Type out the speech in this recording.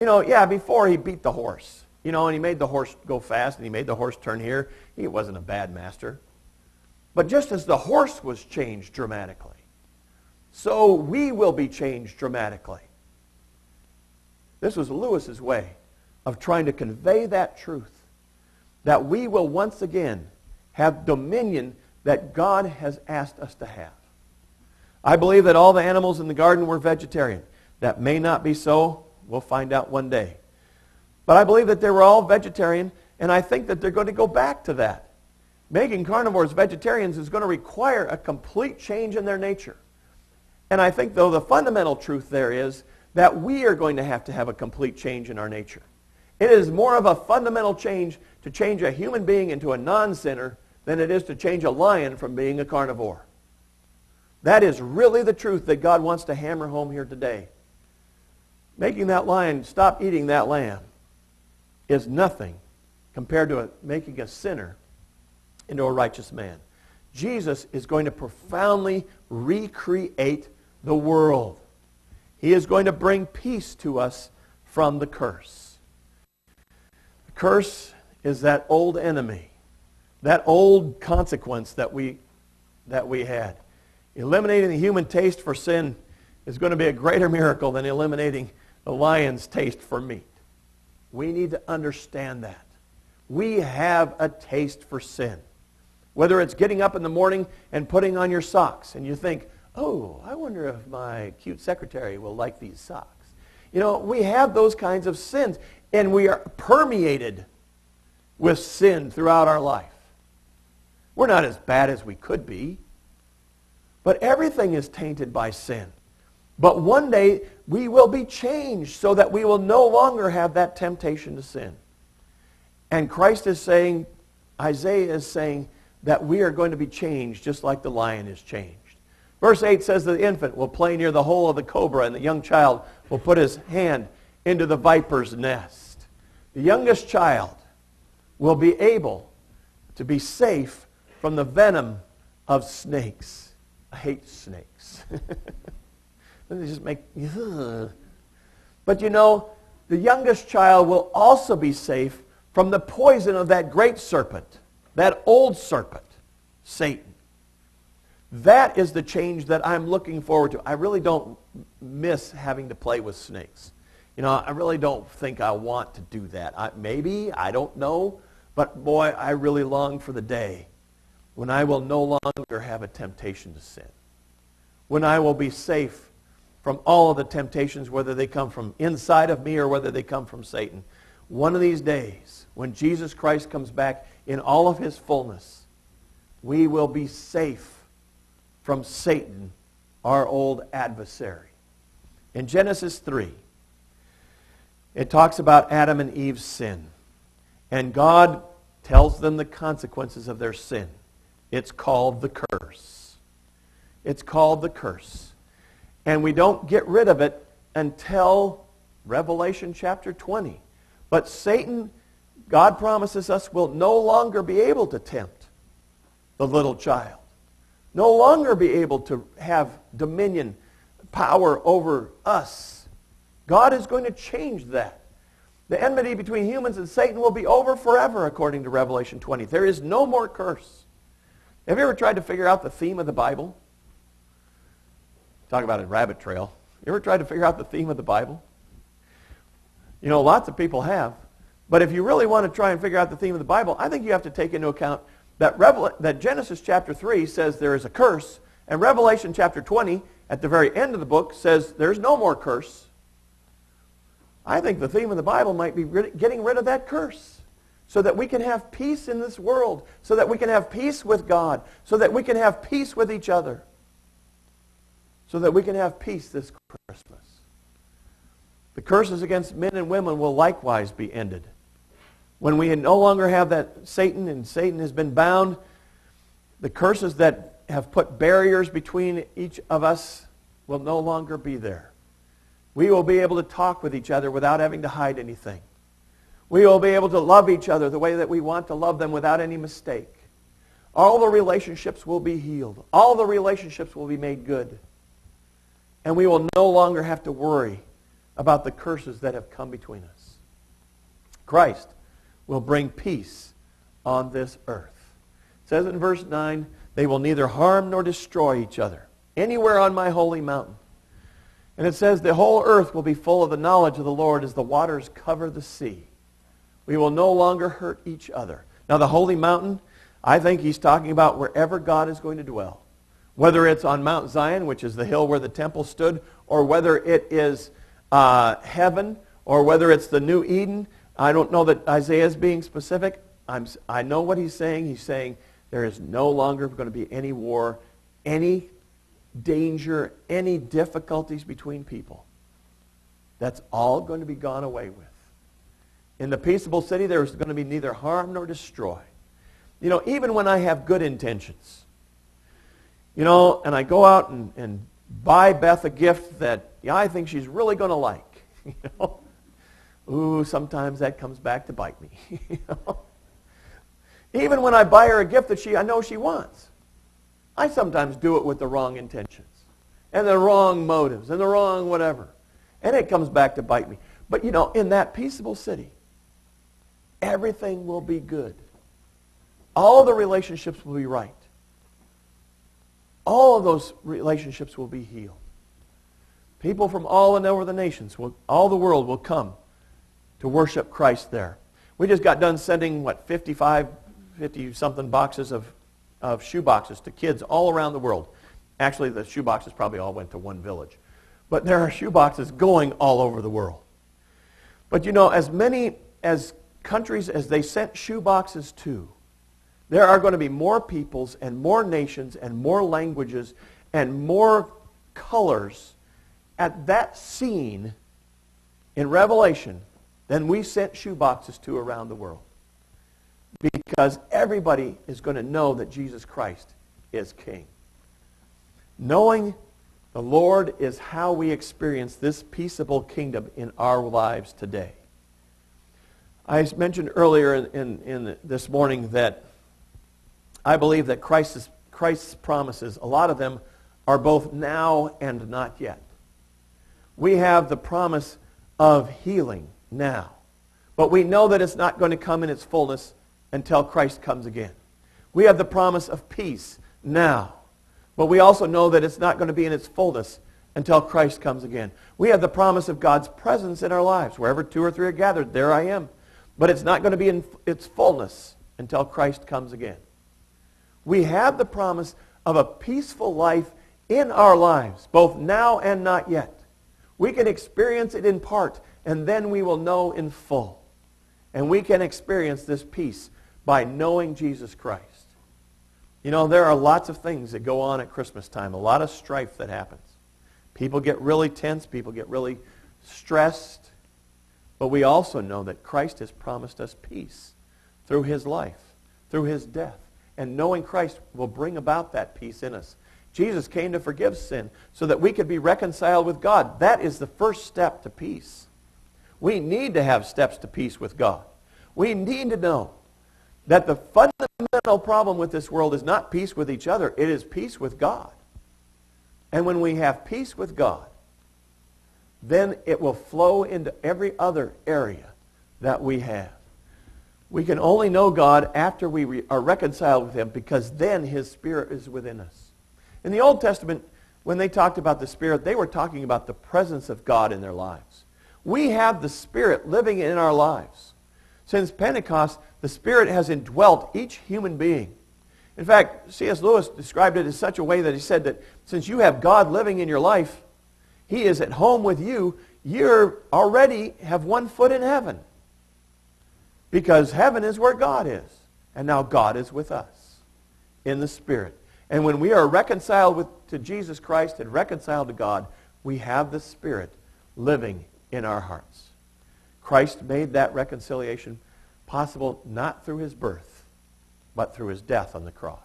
Yeah, before he beat the horse, and he made the horse go fast, and he made the horse turn here. He wasn't a bad master. But just as the horse was changed dramatically, so we will be changed dramatically. This was Lewis's way of trying to convey that truth, that we will once again have dominion that God has asked us to have. I believe that all the animals in the garden were vegetarian. That may not be so. We'll find out one day. But I believe that they were all vegetarian, and I think that they're going to go back to that. Making carnivores vegetarians is going to require a complete change in their nature. And I think, though, the fundamental truth there is that we are going to have a complete change in our nature. It is more of a fundamental change to change a human being into a non-sinner than it is to change a lion from being a carnivore. That is really the truth that God wants to hammer home here today. Making that lion stop eating that lamb is nothing compared to making a sinner into a righteous man. Jesus is going to profoundly recreate the world. He is going to bring peace to us from the curse. The curse is that old enemy, that old consequence that we had. Eliminating the human taste for sin is going to be a greater miracle than eliminating the lion's taste for meat. We need to understand that. We have a taste for sin. Whether it's getting up in the morning and putting on your socks and you think, oh, I wonder if my cute secretary will like these socks. We have those kinds of sins, and we are permeated with sin throughout our life. We're not as bad as we could be, but everything is tainted by sin. But one day we will be changed so that we will no longer have that temptation to sin. And Christ is saying, Isaiah is saying, that we are going to be changed just like the lion is changed. Verse 8 says that the infant will play near the hole of the cobra, and the young child will put his hand into the viper's nest. The youngest child will be able to be safe from the venom of snakes. I hate snakes. They just make... But the youngest child will also be safe from the poison of that great serpent, that old serpent, Satan. That is the change that I'm looking forward to. I really don't miss having to play with snakes. I really don't think I want to do that. Maybe, I don't know. But boy, I really long for the day when I will no longer have a temptation to sin. When I will be safe from all of the temptations, whether they come from inside of me or whether they come from Satan. One of these days, when Jesus Christ comes back in all of his fullness, we will be safe from Satan, our old adversary. In Genesis 3, it talks about Adam and Eve's sin. And God tells them the consequences of their sin. It's called the curse. It's called the curse. And we don't get rid of it until Revelation chapter 20. But Satan, God promises us, will no longer be able to tempt the little child. No longer be able to have dominion, power over us. God is going to change that. The enmity between humans and Satan will be over forever, according to Revelation 20. There is no more curse. Have you ever tried to figure out the theme of the Bible? Talk about a rabbit trail. You ever tried to figure out the theme of the Bible? Lots of people have. But if you really want to try and figure out the theme of the Bible, I think you have to take into account that Genesis chapter 3 says there is a curse, and Revelation chapter 20, at the very end of the book, says there's no more curse. I think the theme of the Bible might be getting rid of that curse so that we can have peace in this world, so that we can have peace with God, so that we can have peace with each other, so that we can have peace this Christmas. The curses against men and women will likewise be ended. When we no longer have that Satan, and Satan has been bound, the curses that have put barriers between each of us will no longer be there. We will be able to talk with each other without having to hide anything. We will be able to love each other the way that we want to love them without any mistake. All the relationships will be healed. All the relationships will be made good. And we will no longer have to worry about the curses that have come between us. Christ will bring peace on this earth. It says in verse 9, they will neither harm nor destroy each other anywhere on my holy mountain. And it says the whole earth will be full of the knowledge of the Lord as the waters cover the sea. We will no longer hurt each other. Now the holy mountain, I think he's talking about wherever God is going to dwell. Whether it's on Mount Zion, which is the hill where the temple stood, or whether it is heaven, or whether it's the New Eden. I don't know that Isaiah is being specific. I know what he's saying. He's saying there is no longer going to be any war, any danger, any difficulties between people. That's all going to be gone away with. In the peaceable city, there's going to be neither harm nor destroy. You know, even when I have good intentions, you know, and I go out and buy Beth a gift that I think she's really going to like, you know, ooh, sometimes that comes back to bite me. You know? Even when I buy her a gift that I know she wants, I sometimes do it with the wrong intentions and the wrong motives and the wrong whatever. And it comes back to bite me. But, you know, in that peaceable city, everything will be good. All the relationships will be right. All of those relationships will be healed. People from all and over the nations, all the world will come to worship Christ there. We just got done sending, 50-something boxes of shoe boxes to kids all around the world. Actually, the shoe boxes probably all went to one village. But there are shoe boxes going all over the world. But you know, as many as countries as they sent shoe boxes to, there are going to be more peoples and more nations and more languages and more colors at that scene in Revelation than we sent shoe boxes to around the world. Because everybody is going to know that Jesus Christ is King. Knowing the Lord is how we experience this peaceable kingdom in our lives today. I mentioned earlier in this morning that I believe that Christ's promises, a lot of them are both now and not yet. We have the promise of healing now, but we know that it's not going to come in its fullness until Christ comes again. We have the promise of peace now, but we also know that it's not going to be in its fullness until Christ comes again. We have the promise of God's presence in our lives. Wherever two or three are gathered, there I am. But it's not going to be in its fullness until Christ comes again. We have the promise of a peaceful life in our lives, both now and not yet. We can experience it in part, and then we will know in full. And we can experience this peace by knowing Jesus Christ. You know, there are lots of things that go on at Christmas time, a lot of strife that happens. People get really tense, people get really stressed. But we also know that Christ has promised us peace through his life, through his death. And knowing Christ will bring about that peace in us. Jesus came to forgive sin so that we could be reconciled with God. That is the first step to peace. We need to have steps to peace with God. We need to know that the fundamental problem with this world is not peace with each other. It is peace with God. And when we have peace with God, then it will flow into every other area that we have. We can only know God after we are reconciled with him, because then his Spirit is within us. In the Old Testament, when they talked about the Spirit, they were talking about the presence of God in their lives. We have the Spirit living in our lives. Since Pentecost, the Spirit has indwelt each human being. In fact, C.S. Lewis described it in such a way that he said that since you have God living in your life, he is at home with you, you already have one foot in heaven. Because heaven is where God is. And now God is with us in the Spirit. And when we are reconciled to Jesus Christ and reconciled to God, we have the Spirit living in our hearts. Christ made that reconciliation possible not through his birth, but through his death on the cross.